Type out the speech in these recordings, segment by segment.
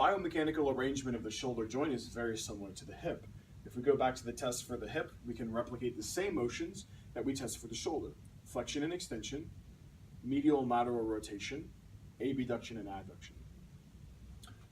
biomechanical arrangement of the shoulder joint is very similar to the hip. If we go back to the test for the hip, we can replicate the same motions that we test for the shoulder. Flexion and extension, medial and lateral rotation, abduction and adduction.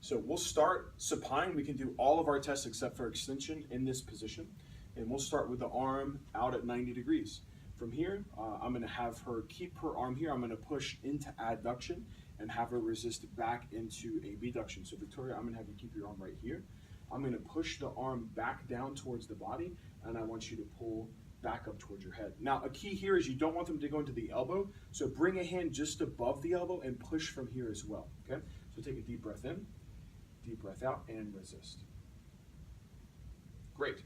So we'll start supine. We can do all of our tests except for extension in this position. And we'll start with the arm out at 90 degrees. From here, I'm going to have her keep her arm here. I'm going to push into adduction and have her resist back into abduction. So Victoria, I'm going to have you keep your arm right here. I'm going to push the arm back down towards the body, and I want you to pull back up towards your head. Now, a key here is you don't want them to go into the elbow, so bring a hand just above the elbow and push from here as well, okay? So take a deep breath in, deep breath out, and resist. Great.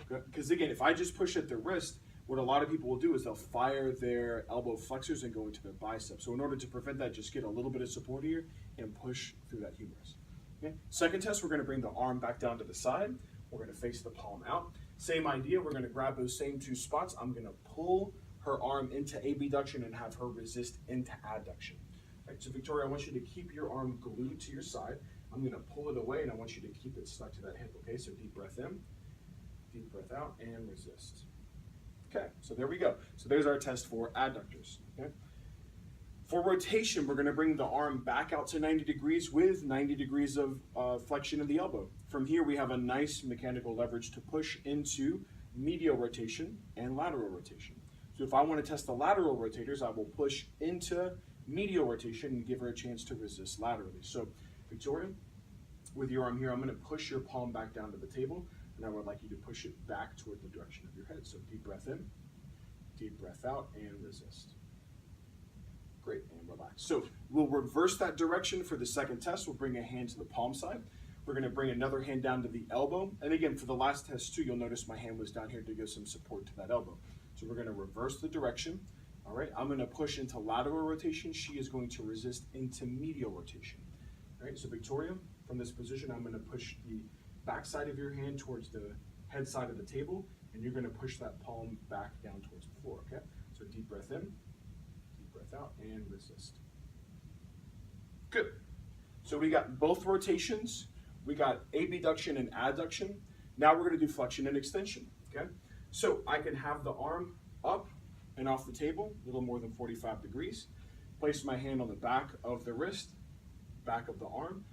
Because again, if I just push at the wrist, what a lot of people will do is they'll fire their elbow flexors and go into their biceps. So in order to prevent that, just get a little bit of support here and push through that humerus. Okay. Second test, we're going to bring the arm back down to the side. We're going to face the palm out. Same idea, we're going to grab those same two spots. I'm going to pull her arm into abduction and have her resist into adduction. Right, so Victoria, I want you to keep your arm glued to your side. I'm going to pull it away and I want you to keep it stuck to that hip. Okay, so deep breath in, deep breath out, and resist. Okay, so there we go. So there's our test for adductors. Okay. For rotation, we're going to bring the arm back out to 90 degrees with 90 degrees of flexion of the elbow. From here, we have a nice mechanical leverage to push into medial rotation and lateral rotation. So if I want to test the lateral rotators, I will push into medial rotation and give her a chance to resist laterally. So Victoria, with your arm here, I'm going to push your palm back down to the table, and I would like you to push it back toward the direction of your head. So deep breath in, deep breath out, and resist. Great, and relax. So we'll reverse that direction for the second test. We'll bring a hand to the palm side. We're going to bring another hand down to the elbow. And again, for the last test too, you'll notice my hand was down here to give some support to that elbow. So we're going to reverse the direction. All right, I'm going to push into lateral rotation. She is going to resist into medial rotation. All right, so Victoria, from this position, I'm going to push the back side of your hand towards the head side of the table, and you're going to push that palm back down towards the floor, okay? So deep breath in, deep breath out, and resist. Good. So we got both rotations. We got abduction and adduction. Now we're going to do flexion and extension, okay? So I can have the arm up and off the table, a little more than 45 degrees. Place my hand on the back of the wrist, back of the arm,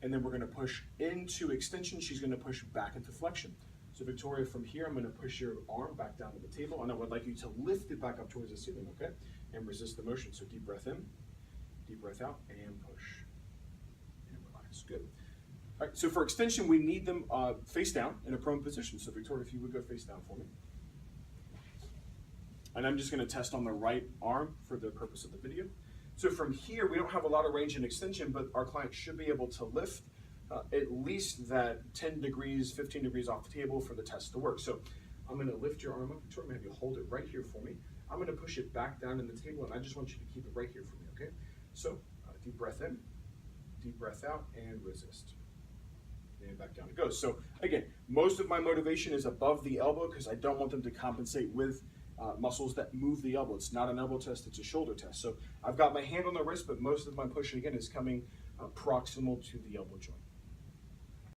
and then we're going to push into extension. She's going to push back into flexion. So Victoria, from here, I'm going to push your arm back down to the table, and I would like you to lift it back up towards the ceiling, okay? And resist the motion. So deep breath in, deep breath out, and push. And relax. Good. All right, so for extension, we need them face down in a prone position. So Victoria, if you would go face down for me. And I'm just going to test on the right arm for the purpose of the video. So from here, we don't have a lot of range in extension, but our client should be able to lift at least that 10 degrees, 15 degrees off the table for the test to work. So I'm going to lift your arm up. Victoria, I'm going to have you hold it right here for me. I'm going to push it back down in the table, and I just want you to keep it right here for me, okay? So deep breath in, deep breath out, and resist. And back down it goes. So again, most of my motivation is above the elbow because I don't want them to compensate with muscles that move the elbow. It's not an elbow test, it's a shoulder test. So I've got my hand on the wrist, but most of my pushing again is coming proximal to the elbow joint.